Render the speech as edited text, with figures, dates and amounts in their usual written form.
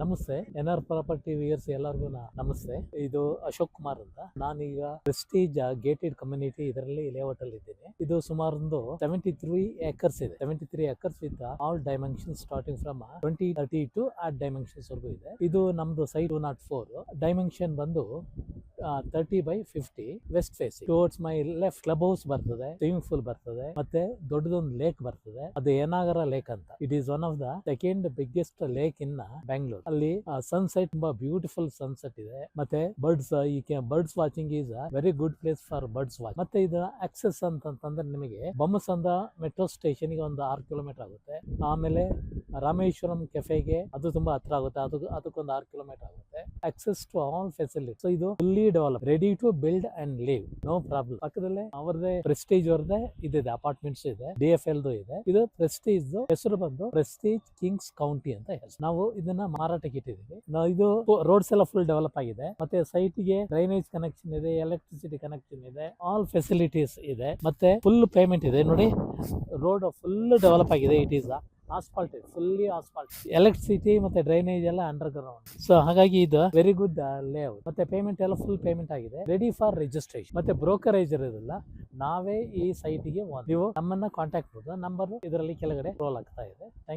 ನಮಸ್ತೆ N R property viewers ಎಲ್ಲರಿಗೂ ನಮಸ್ತೆ. ಇದು ಅಶೋಕ್ ಕುಮಾರ್ ಅಂತ. ನಾನೀಗ ಪ್ರೆಸ್ಟೀಜ್ ಗೇಟೆಡ್ ಕಮ್ಯುನಿಟಿ ಇದರಲ್ಲಿ ಲೇಔಟ್ ಅಲ್ಲಿ ಇದ್ದೀನಿ. ಇದು ಸುಮಾರು 73 acres ಇದೆ. 73 acres with all dimensions starting from 20-32 ಆ ಡೈಮೆನ್ಷನ್ಸ್ ವರೆಗೂ ಇದೆ. ಇದು ನಮ್ದು ಸೈಟ್ 204 ಡೈಮೆನ್ಷನ್ ಬಂದು 30/50 west face. Towards my left club house ಬರ್ತದೆ, ಸ್ವಿಮ್ಮಿಂಗ್ ಪೂಲ್ ಬರ್ತದೆ, ಮತ್ತೆ ದೊಡ್ಡದೊಂದು ಲೇಕ್ ಬರ್ತದೆ. ಅದು ಏನಾಗರ ಲೇಕ್ ಅಂತ. It is one of the second biggest lake in Bangalore. ಅಲ್ಲಿ ಸನ್ಸೆಟ್ ತುಂಬಾ ಬ್ಯೂಟಿಫುಲ್ ಸನ್ಸೆಟ್ ಇದೆ. ಮತ್ತೆ birds watching is a very good place for birds watch. ಮತ್ತೆ ಇದು ಆಕ್ಸೆಸ್ ಅಂತಂದ್ರೆ ನಿಮಗೆ ಬೊಮ್ಮಸಂದ್ರ ಮೆಟ್ರೋ ಸ್ಟೇಷನ್ ಗೆ ಒಂದು 6 ಕಿಲೋಮೀಟರ್ ಆಗುತ್ತೆ. ಆಮೇಲೆ ರಾಮೇಶ್ವರಂ ಕೆಫೆಗೆ ಅದು ತುಂಬಾ ಹತ್ರ ಆಗುತ್ತೆ, ಅದಕ್ಕೊಂದು 6 ಕಿಲೋಮೀಟರ್ ಆಗುತ್ತೆ. Access to all facility. So ಇದು fully develop, ready to build and live, no problem. ಪಕ್ಕದಲ್ಲೇ ಅವರದೇ ಪ್ರೆಸ್ಟೀಜ್ ಅವರದೇ ಇದಿದೆ, ಅಪಾರ್ಟ್ಮೆಂಟ್ಸ್ ಇದೆ, DFL ಇದೆ. ಇದು ಪ್ರೆಸ್ಟೀಜ್ ಹೆಸರು ಬಂದು ಪ್ರೆಸ್ಟೀಜ್ ಕಿಂಗ್ಸ್ ಕೌಂಟಿ ಅಂತ ಹೆಸರು. ನಾವು ಇದನ್ನ ಮಾರಾಟಕ್ಕೆ ಇಟ್ಟಿದ್ದೀವಿ. ಇದು ರೋಡ್ಸ್ ಎಲ್ಲ ಫುಲ್ ಡೆವಲಪ್ ಆಗಿದೆ. ಮತ್ತೆ ಸೈಟ್ ಗೆ ಡ್ರೈನೇಜ್ ಕನೆಕ್ಷನ್ ಇದೆ, ಎಲೆಕ್ಟ್ರಿಸಿಟಿ ಕನೆಕ್ಷನ್ ಇದೆ, ಆಲ್ ಫೆಸಿಲಿಟೀಸ್ ಇದೆ. ಮತ್ತೆ ಫುಲ್ ಪೇಮೆಂಟ್ ಇದೆ. ನೋಡಿ, ರೋಡ್ ಫುಲ್ ಡೆವಲಪ್ ಆಗಿದೆ. It is asphalt, fully asphalt, electricity ಮತ್ತೆ ಡ್ರೈನೇಜ್ ಎಲ್ಲ ಅಂಡರ್ ಗ್ರೌಂಡ್. ಸೊ ಹಾಗಾಗಿ ಇದು ವೆರಿ ಗುಡ್ ಲೇಔಟ್. ಮತ್ತೆ ಪೇಮೆಂಟ್ ಎಲ್ಲ ಫುಲ್ ಪೇಮೆಂಟ್ ಆಗಿದೆ, ರೆಡಿ ಫಾರ್ ರಿಜಿಸ್ಟ್ರೇಷನ್. ಮತ್ತೆ ಬ್ರೋಕರೇಜ್ ಇರೋದಿಲ್ಲ, ನಾವೇ ಈ ಸೈಟ್ಗೆ ನೀವು ನಮ್ಮನ್ನ ಕಾಂಟ್ಯಾಕ್ಟ್ ಮಾಡೋದು. ನಂಬರ್ ಇದರಲ್ಲಿ ಕೆಳಗಡೆ ರೋಲ್ ಆಗ್ತಾ ಇದೆ. Thank you.